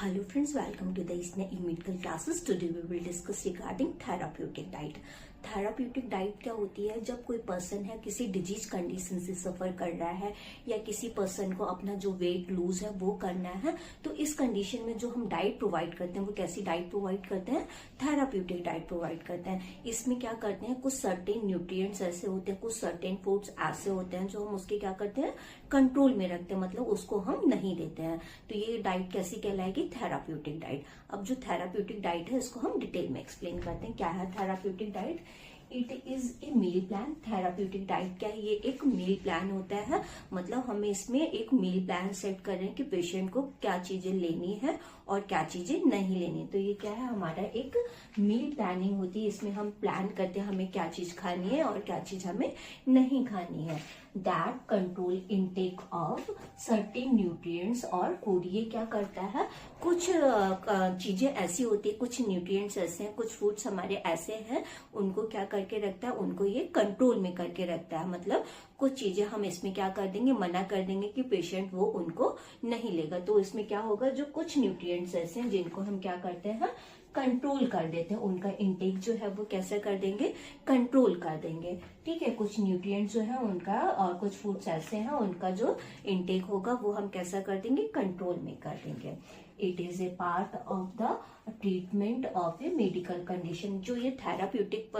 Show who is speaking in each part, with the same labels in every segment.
Speaker 1: Hello friends, welcome to the Isna E-Medical classes. Today we will discuss regarding therapeutic diet. Therapeutic diet क्या होती है? जब कोई person है किसी डिजीज कंडीशन से सफर कर रहा है या किसी पर्सन को अपना जो वेट लूज है वो करना है, तो इस कंडीशन में जो हम डाइट प्रोवाइड करते हैं वो कैसी डाइट प्रोवाइड करते हैं? थेराप्यूटिक डाइट प्रोवाइड करते हैं। इसमें क्या करते हैं, कुछ सर्टेन न्यूट्रिएंट्स ऐसे होते हैं, कुछ सर्टेन फूड्स ऐसे होते हैं जो हम उसके क्या करते हैं, कंट्रोल में रखते हैं, मतलब उसको हम नहीं देते हैं। तो ये डाइट कैसी कहलाएगी? Therapeutic diet. अब जो थेराप्यूटिक डाइट है इसको हम डिटेल में एक्सप्लेन करते हैं। क्या है therapeutic diet? It is a meal plan. Therapeutic diet क्या है? ये एक मील प्लान होता है, मतलब हमें इसमें एक मील प्लान सेट कर रहे हैं कि पेशेंट को क्या चीजें लेनी है और क्या चीजें नहीं लेनी। तो ये क्या है, हमारा एक मील प्लानिंग होती है। इसमें हम प्लान करते हैं हमें क्या चीज खानी है और क्या चीज हमें नहीं खानी है। That control intake of certain nutrients और फूड। ये क्या करता है, कुछ चीजें ऐसी होती है, कुछ न्यूट्रिएंट्स ऐसे हैं, कुछ फूड्स हमारे ऐसे हैं, उनको क्या करके रखता है, उनको ये कंट्रोल में करके रखता है। मतलब कुछ चीजें हम इसमें क्या कर देंगे, मना कर देंगे कि पेशेंट वो उनको नहीं लेगा। तो इसमें क्या होगा, जो कुछ न्यूट्रिएंट्स ऐसे हैं जिनको हम क्या करते हैं, कंट्रोल कर देते हैं, उनका इंटेक जो है वो कैसे कर देंगे, कंट्रोल कर देंगे। ठीक है, कुछ न्यूट्रिएंट्स जो है उनका और कुछ फूड्स ऐसे हैं उनका जो इंटेक होगा वो हम कैसा कर देंगे, कंट्रोल में कर देंगे। It is A part of the treatment of A medical condition. जो ये थेराप्यूटिक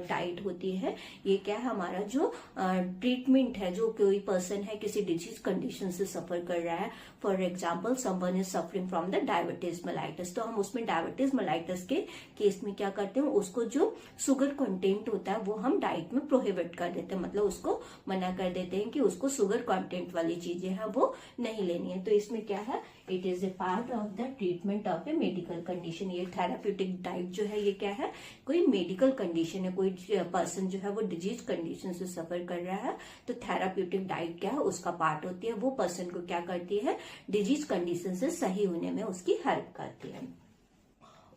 Speaker 1: डाइट होती है ये क्या है, हमारा जो ट्रीटमेंट है, जो कोई पर्सन है किसी डिजीज कंडीशन से सफर कर रहा है, for example someone is suffering from the diabetes mellitus, तो हम उसमें डायबिटीज मेलाइटिस के केस में क्या करते हैं, उसको जो शुगर कंटेंट होता है वो हम डाइट में प्रोहिबिट कर देते हैं, मतलब उसको मना कर देते हैं कि उसको शुगर कंटेंट वाली चीजें हैं वो नहीं लेनी है। तो इसमें क्या है, it is A part of the treatment of A medical condition. ये थेराप्यूटिक डाइट जो है ये क्या है, कोई मेडिकल कंडीशन है, कोई पर्सन जो है वो डिजीज कंडीशन से सफर कर रहा है, तो थेराप्यूटिक डाइट क्या है, उसका पार्ट होती है। वो पर्सन को क्या करती है, डिजीज कंडीशन से सही होने में उसकी हेल्प करती है।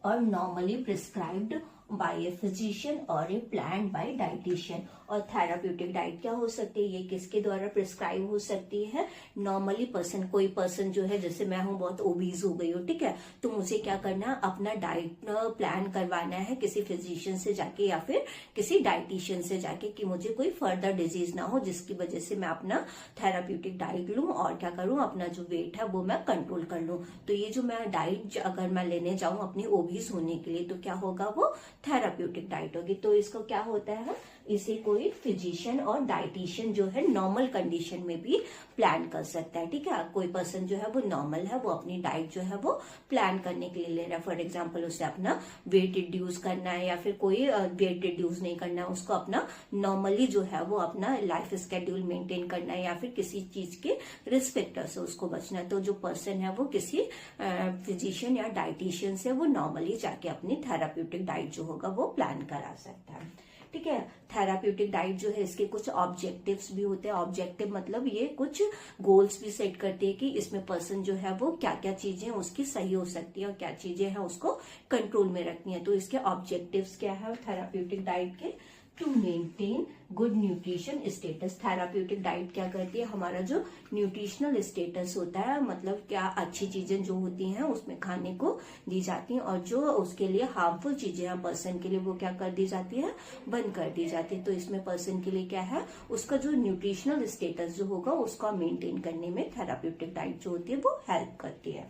Speaker 1: और normally prescribed bye a physician और ए प्लान बाय डाइटिशियन। और थेराप्यूटिक डाइट क्या हो सकती है, ये किसके द्वारा प्रिस्क्राइब हो सकती है, नॉर्मली पर्सन, कोई पर्सन जो है, जैसे मैं हूं बहुत ओबीज हो गई हूँ, ठीक है, तो मुझे क्या करना है, अपना डाइट प्लान करवाना है किसी फिजिशियन से जाके या फिर किसी डाइटिशियन से जाके कि मुझे कोई फर्दर डिजीज ना हो जिसकी वजह से मैं अपना थेराप्यूटिक डाइट लूं और क्या करूं, अपना जो वेट है वो मैं कंट्रोल कर लूं। तो ये जो मैं डाइट अगर मैं लेने जाऊं अपनी ओबीज होने के लिए, तो क्या होगा, वो थेराप्यूटिक डाइट होगी। तो इसको क्या होता है, इसे कोई फिजिशियन और डाइटिशियन जो है नॉर्मल कंडीशन में भी प्लान कर सकता है। ठीक है, कोई पर्सन जो है वो नॉर्मल है, वो अपनी डाइट जो है वो प्लान करने के लिए ले रहा है। फॉर एग्जांपल उसे अपना वेट रिड्यूस करना है या फिर कोई वेट रिड्यूस नहीं करना है, उसको अपना नॉर्मली जो है वो अपना लाइफ स्केड्यूल मेंटेन करना है या फिर किसी चीज के रिस्पेक्टर से उसको बचना है। तो जो पर्सन है वो किसी फिजिशियन या डाइटिशियन से वो नॉर्मली जाके अपनी थेराप्यूटिक डाइट जो होगा वो प्लान करा सकता है। ठीक है, थेराप्यूटिक डाइट जो है इसके कुछ ऑब्जेक्टिव्स भी होते हैं। ऑब्जेक्टिव मतलब ये कुछ गोल्स भी सेट करती है कि इसमें पर्सन जो है वो क्या क्या चीजें उसकी सही हो सकती है और क्या चीजें हैं उसको कंट्रोल में रखनी है। तो इसके ऑब्जेक्टिव्स क्या है थेराप्यूटिक डाइट के, to maintain good nutrition status. Therapeutic diet क्या करती है, हमारा जो न्यूट्रिशनल स्टेटस होता है, मतलब क्या अच्छी चीजें जो होती हैं उसमें खाने को दी जाती हैं और जो उसके लिए हार्मफुल चीजें हैं पर्सन के लिए वो क्या कर दी जाती है, बंद कर दी जाती है। तो इसमें पर्सन के लिए क्या है, उसका जो न्यूट्रिशनल स्टेटस जो होगा उसका मेंटेन करने में थेराप्यूटिक डाइट जो होती है वो हेल्प करती है।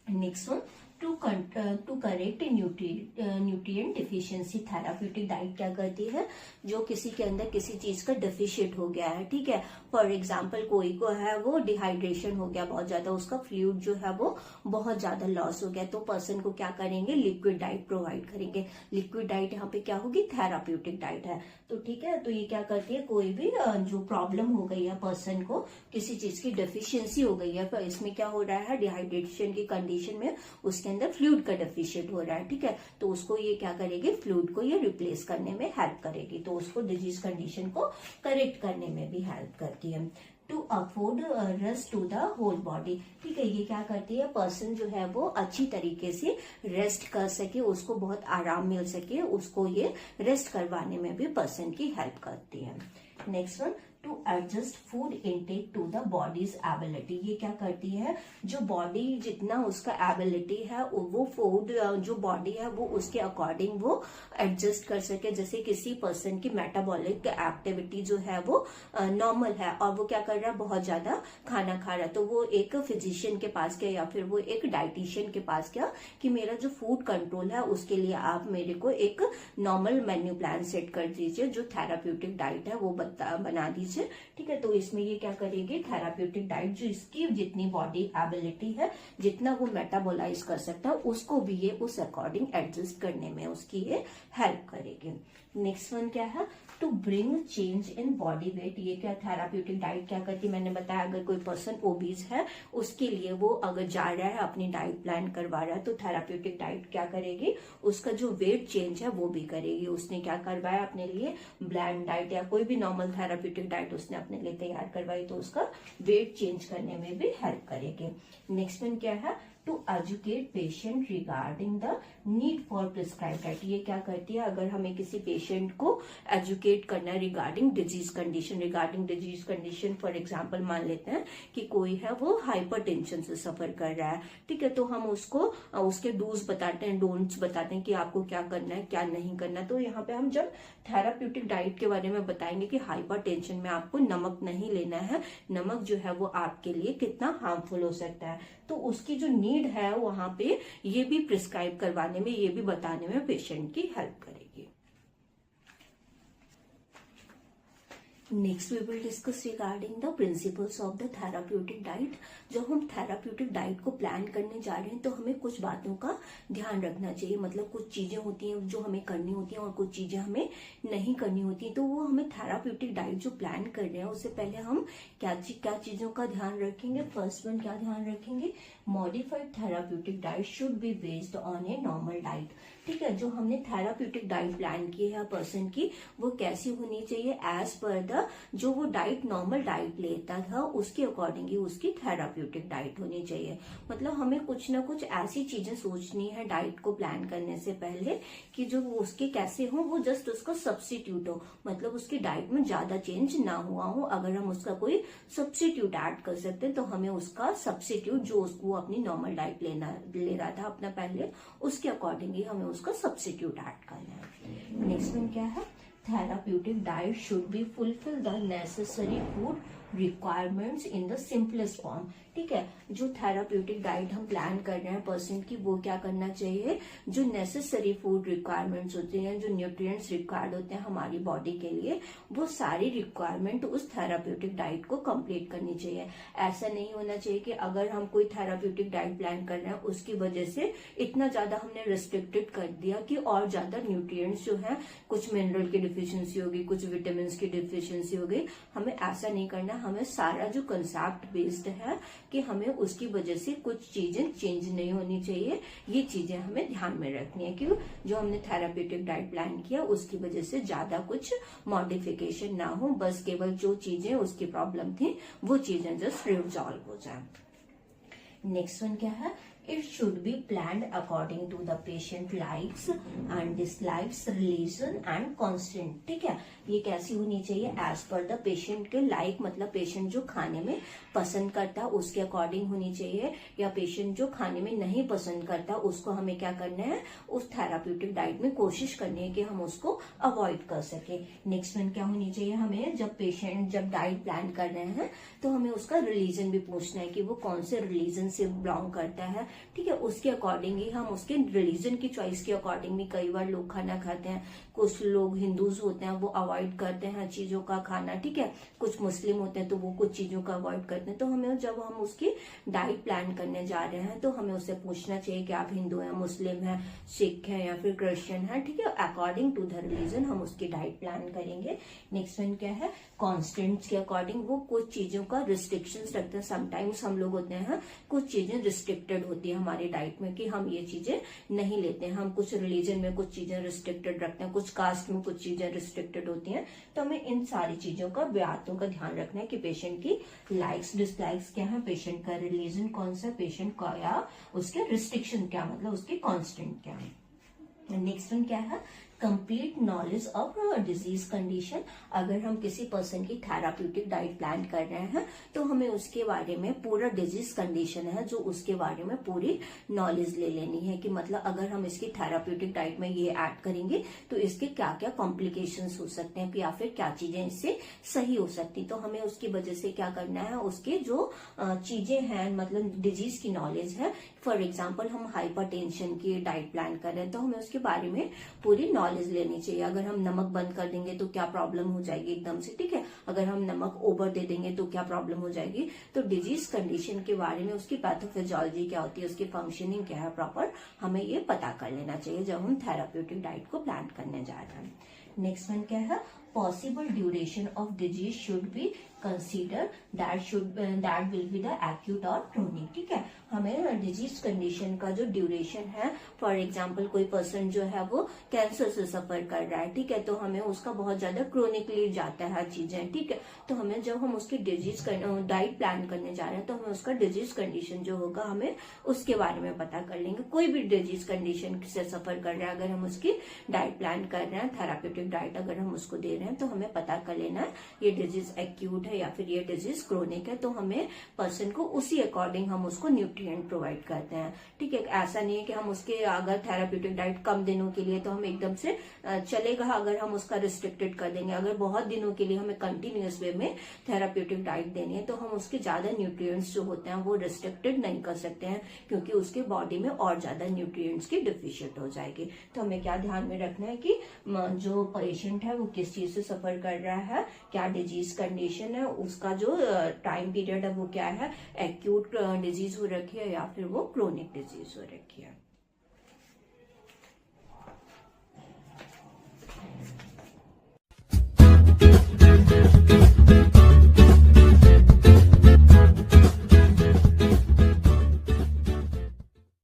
Speaker 1: Next one, to correct nutrient deficiency. Therapeutic diet क्या करती है, जो किसी के अंदर किसी चीज का डेफिशिएंट हो गया है, ठीक है, फॉर एग्जांपल कोई को है वो डिहाइड्रेशन हो गया बहुत ज्यादा, उसका फ्लूइड जो है वो बहुत ज्यादा लॉस हो गया, तो पर्सन को क्या करेंगे, लिक्विड डाइट प्रोवाइड करेंगे। लिक्विड डाइट यहाँ पे क्या होगी, थेराप्यूटिक डाइट है। तो ठीक है, तो ये क्या करती है, कोई भी जो प्रॉब्लम हो गई है पर्सन को, किसी चीज की डेफिशिएंसी हो गई है, तो इसमें क्या हो रहा है, डिहाइड्रेशन की कंडीशन में उसके अंदर फ्लूइड का डेफिशिएंट हो रहा है, ठीक है, तो उसको ये क्या करेगी, फ्लूइड को ये रिप्लेस करने में हेल्प करेगी, तो उसको डिजीज कंडीशन को करेक्ट करने में भी हेल्प करती है। To afford rest to the whole body. ठीक है, ये क्या करती है, पर्सन जो है वो अच्छी तरीके से रेस्ट कर सके, उसको बहुत आराम मिल सके, उसको ये रेस्ट करवाने में भी पर्सन की हेल्प करती है। Next one, to adjust food intake to the body's ability. ये क्या करती है, जो बॉडी जितना उसका एबिलिटी है वो फूड जो बॉडी है वो उसके अकॉर्डिंग वो एडजस्ट कर सके। जैसे किसी पर्सन की मेटाबॉलिक एक्टिविटी जो है वो नॉर्मल है और वो क्या कर रहा है, बहुत ज्यादा खाना खा रहा है, तो वो एक फिजिशियन के पास गया या फिर वो एक डाइटिशियन के पास गया कि मेरा जो फूड कंट्रोल है उसके लिए आप मेरे को एक नॉर्मल मेन्यू प्लान सेट कर दीजिए, जो थेराप्यूटिक डाइट है वो बना दीजिए। ठीक है, तो इसमें ये क्या करेगी, थेराप्यूटिक डाइट जो इसकी जितनी बॉडी एबिलिटी है, जितना वो मेटाबोलाइज कर सकता है, उसको भी ये उस अकॉर्डिंग एडजस्ट करने में उसकी ये हेल्प करेगी। नेक्स्ट वन क्या है, to bring change in body weight. ये क्या थेराप्यूटिक डाइट क्या करती है, मैंने बताया अगर कोई पर्सन ओबीज है उसके लिए वो अगर जा रहा है अपनी डाइट प्लान करवा रहा है तो थेराप्यूटिक डाइट क्या करेगी, उसका जो वेट चेंज है वो भी करेगी। उसने क्या करवाया अपने लिए, ब्लैंड डाइट या कोई भी नॉर्मल थेराप्यूटिक डाइट उसने अपने लिए तैयार करवाई तो उसका वेट चेंज करने में भी हेल्प करेगी। नेक्स्ट वन क्या है, to educate patient regarding the need for prescribe diet. ये क्या करती है, अगर हमें किसी पेशेंट को एजुकेट करना है regarding disease condition, for example मान लेते हैं कि कोई है वो हाइपरटेंशन से सफर कर रहा है, ठीक है, तो हम उसको उसके डूज बताते हैं, डोंट्स बताते हैं कि आपको क्या करना है क्या नहीं करना। तो यहाँ पे हम जब थेराप्यूटिक डाइट के बारे में बताएंगे कि हाइपरटेंशन में आपको नमक नहीं लेना है, नमक जो है वो आपके लिए कितना हार्मफुल हो सकता है, तो उसकी जो नीड है वहां पे ये भी प्रिस्क्राइब करवाने में, ये भी बताने में पेशेंट की हेल्प करेगी। Next we will discuss regarding the principles of the therapeutic diet. जब हम थेराप्यूटिक डाइट को प्लान करने जा रहे हैं तो हमें कुछ बातों का ध्यान रखना चाहिए, मतलब कुछ चीजें होती हैं जो हमें करनी होती हैं और कुछ चीजें हमें नहीं करनी होती, तो वो हमें थेराप्यूटिक डाइट जो प्लान कर रहे हैं उससे पहले हम क्या चीजों का ध्यान रखेंगे। फर्स्ट वन क्या ध्यान रखेंगे, modified therapeutic diet should be based on a normal diet. ठीक है, जो हमने थेराप्यूटिक डाइट प्लान की है पर्सन की वो कैसी होनी चाहिए, एज पर द जो वो डाइट नॉर्मल डाइट लेता था उसके अकॉर्डिंग ही उसकी थेराप्यूटिक डाइट होनी चाहिए। मतलब हमें कुछ ना कुछ ऐसी चीजें सोचनी है डाइट को प्लान करने से पहले कि जो उसके कैसे हो, वो जस्ट उसका सब्स्टिट्यूट हो, मतलब उसकी डाइट में ज्यादा चेंज ना हुआ हो। अगर हम उसका कोई सब्स्टिट्यूट ऐड कर सकते हैं तो हमें उसका सब्स्टिट्यूट जो उसको अपनी नॉर्मल डाइट ले रहा था अपना पहले, उसके अकॉर्डिंग ही हमें उसका सब्स्टिट्यूट ऐड करना है। नेक्स्ट वन क्या है, therapeutic diet should be fulfill the necessary food requirements in the simplest form। ठीक है, जो थेराप्यूटिक डाइट हम प्लान कर रहे हैं पर्सन की वो क्या करना चाहिए, जो नेसेसरी फूड रिक्वायरमेंट्स होते हैं, जो न्यूट्रिएंट्स रिक्वायर्ड होते हैं हमारी बॉडी के लिए, वो सारी रिक्वायरमेंट उस थेराप्यूटिक डाइट को कंप्लीट करनी चाहिए। ऐसा नहीं होना चाहिए कि अगर हम कोई थेराप्यूटिक डाइट प्लान कर रहे हैं उसकी वजह से इतना ज्यादा हमने रिस्ट्रिक्टेड कर दिया कि और ज्यादा न्यूट्रिएंट्स जो है, कुछ मिनरल की डिफिशियंसी होगी, कुछ विटामिन की डिफिशियंसी होगी। हमें ऐसा नहीं करना, हमें सारा जो कंसेप्ट बेस्ड है कि हमें उसकी वजह से कुछ चीजें चेंज नहीं होनी चाहिए, ये चीजें हमें ध्यान में रखनी है कि जो हमने थेराप्यूटिक डाइट प्लान किया उसकी वजह से ज्यादा कुछ मॉडिफिकेशन ना हो, बस केवल जो चीजें उसकी प्रॉब्लम थी वो चीजें जस्ट रिजॉल्व हो जाए। नेक्स्ट वन क्या है, it should be planned according to the patient likes and dislikes, religion and constant। ठीक है, ये कैसी होनी चाहिए, एज पर द पेशेंट के लाइक, मतलब पेशेंट जो खाने में पसंद करता है उसके अकॉर्डिंग होनी चाहिए, या पेशेंट जो खाने में नहीं पसंद करता उसको हमें क्या करना है, उस थेराप्यूटिक डाइट में कोशिश करनी है कि हम उसको अवॉइड कर सके। नेक्स्ट वन क्या होनी चाहिए, हमें जब डाइट प्लान कर रहे हैं तो हमें उसका रिलीजन भी पूछना है कि वो कौन से रिलीजन से बिलोंग करता है। ठीक है, उसके अकॉर्डिंग ही हम उसके रिलीजन की चॉइस के अकॉर्डिंग भी कई बार लोग खाना खाते हैं, कुछ लोग हिंदूज होते हैं वो अवॉइड करते हैं चीजों का खाना, ठीक है, कुछ मुस्लिम होते हैं तो वो कुछ चीजों का अवॉइड करते हैं। तो हमें जब हम उसकी डाइट प्लान करने जा रहे हैं तो हमें उससे पूछना चाहिए कि आप हिंदू हैं, मुस्लिम हैं, सिख हैं या फिर क्रिश्चियन हैं। ठीक है, अकॉर्डिंग टू द रिलीजन हम उसकी डाइट प्लान करेंगे। नेक्स्ट वन क्या है, कॉन्स्टेंट्स के अकॉर्डिंग वो कुछ चीजों का रिस्ट्रिक्शंस रखते हैं। समटाइम्स हम लोग होते हैं कुछ चीजें रिस्ट्रिक्टेड होती है हमारी डाइट में कि हम ये चीजें नहीं लेते हैं, हम कुछ रिलीजन में कुछ चीजें रिस्ट्रिक्टेड रखते हैं, कुछ कास्ट में कुछ चीजें रिस्ट्रिक्टेड होती हैं। तो हमें इन सारी चीजों का बातों का ध्यान रखना है कि पेशेंट की लाइक्स डिसलाइक्स क्या है, पेशेंट का रिलीजन कौन सा, पेशेंट का या उसके रिस्ट्रिक्शन क्या, मतलब उसके कॉन्स्टेंट क्या है। नेक्स्ट वन क्या है, complete knowledge of disease condition. अगर हम किसी पर्सन की थेराप्यूटिक डाइट प्लान कर रहे हैं तो हमें उसके बारे में पूरा डिजीज कंडीशन है जो उसके बारे में पूरी नॉलेज ले लेनी है कि मतलब अगर हम इसकी थेराप्यूटिक डाइट में ये ऐड करेंगे तो इसके क्या क्या कॉम्प्लिकेशंस हो सकते हैं या फिर क्या चीजें इससे सही हो सकती। तो हमें उसकी वजह से क्या करना है, उसके जो चीजें हैं मतलब डिजीज की नॉलेज है। फॉर एग्जाम्पल हम हाइपरटेंशन की डाइट प्लान कर रहे हैं तो हमें उसके बारे में पूरी नॉलेज लेनी चाहिए। अगर हम नमक बंद कर देंगे तो क्या प्रॉब्लम हो जाएगी एकदम से, ठीक है। अगर हम नमक ओवर दे देंगे तो क्या प्रॉब्लम हो जाएगी। तो डिजीज कंडीशन के बारे में, उसकी पैथोफिजियोलॉजी क्या होती है, उसकी फंक्शनिंग क्या है प्रॉपर, हमें ये पता कर लेना चाहिए जब हम थेराप्यूटिक डाइट को प्लान करने जा रहे हैं। नेक्स्ट वन क्या है, possible duration of disease should be consider that will be the acute और क्रोनिक, ठीक है। हमें डिजीज कंडीशन का जो ड्यूरेशन है, फॉर एग्जांपल कोई पर्सन जो है वो कैंसर से सफर कर रहा है, ठीक है, तो हमें उसका बहुत ज्यादा क्रोनिकली जाता है चीजें, ठीक है। तो हमें जब हम उसकी डिजीज डाइट प्लान करने जा रहे हैं तो हमें उसका डिजीज कंडीशन जो होगा हमें उसके बारे में पता कर लेंगे। कोई भी डिजीज कंडीशन से सफर कर रहा है, अगर हम उसकी डाइट प्लान कर रहे हैं, थेराप्यूटिक डाइट अगर हम उसको दे रहे हैं तो हमें पता कर लेना है ये डिजीज एक्यूट है या फिर ये डिजीज क्रोनिक है। तो हमें पर्सन को उसी अकॉर्डिंग हम उसको न्यूट्रिएंट प्रोवाइड करते हैं, ठीक है। ऐसा नहीं है कि हम उसके अगर थेराप्यूटिक डाइट कम दिनों के लिए तो हम एकदम से चलेगा अगर हम उसका रिस्ट्रिक्टेड कर देंगे। अगर बहुत दिनों के लिए हमें कंटिन्यूअस वे में थेराप्यूटिक डाइट देनी है तो हम उसके ज्यादा न्यूट्रिएंट्स जो होते हैं वो रिस्ट्रिक्टेड नहीं कर सकते हैं क्योंकि उसके बॉडी में और ज्यादा न्यूट्रिएंट्स की डिफिशिएंट हो जाएगी। तो हमें क्या ध्यान में रखना है कि जो पेशेंट है वो किस चीज से सफर कर रहा है, क्या डिजीज कंडीशन है, उसका जो टाइम पीरियड है वो क्या है, एक्यूट डिजीज हो रखी है या फिर वो क्रोनिक डिजीज हो रखी है।